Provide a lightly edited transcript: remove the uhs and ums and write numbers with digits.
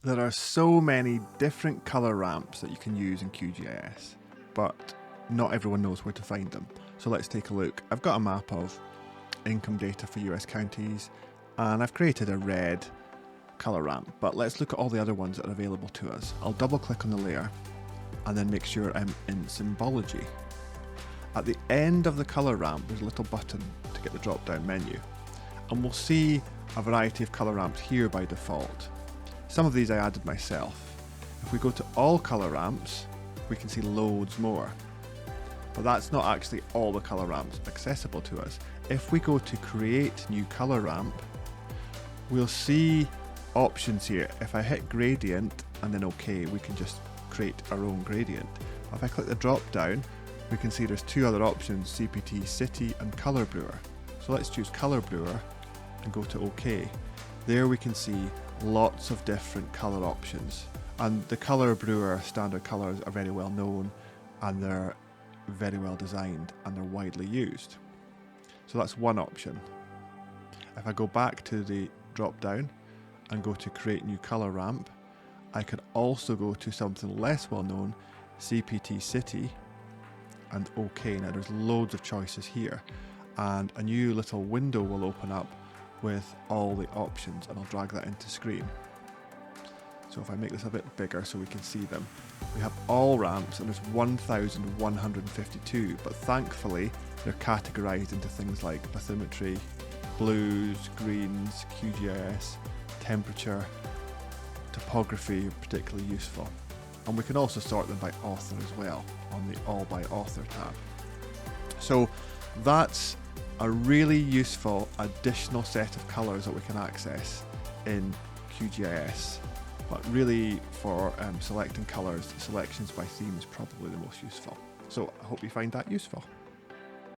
There are so many different colour ramps that you can use in QGIS, but not everyone knows where to find them. So let's take a look. I've got a map of income data for US counties, and I've created a red colour ramp, but let's look at all the other ones that are available to us. I'll double click on the layer and then make sure I'm in symbology. At the end of the colour ramp, there's a little button to get the drop down menu, and we'll see a variety of colour ramps here by default. Some of these I added myself. If we go to all colour ramps, we can see loads more. But that's not actually all the colour ramps accessible to us. If we go to create new colour ramp, we'll see options here. If I hit gradient and then OK, we can just create our own gradient. If I click the drop down, we can see there's two other options, CPT City and Colour Brewer. So let's choose Colour Brewer and go to OK. There we can see lots of different colour options, and the Colour Brewer standard colours are very well known, and they're very well designed, and they're widely used. So that's one option. If I go back to the drop down and go to create new colour ramp, I could also go to something less well known, CPT City, and OK. Now there's loads of choices here, and a new little window will open up with all the options, and I'll drag that into screen. So if I make this a bit bigger so we can see them, we have all ramps, and there's 1,152, but thankfully they're categorized into things like bathymetry, blues, greens, QGIS, temperature, topography are particularly useful. And we can also sort them by author as well on the All by Author tab. So that's a really useful additional set of colours that we can access in QGIS. But really for selecting colours, selections by theme is probably the most useful. So I hope you find that useful.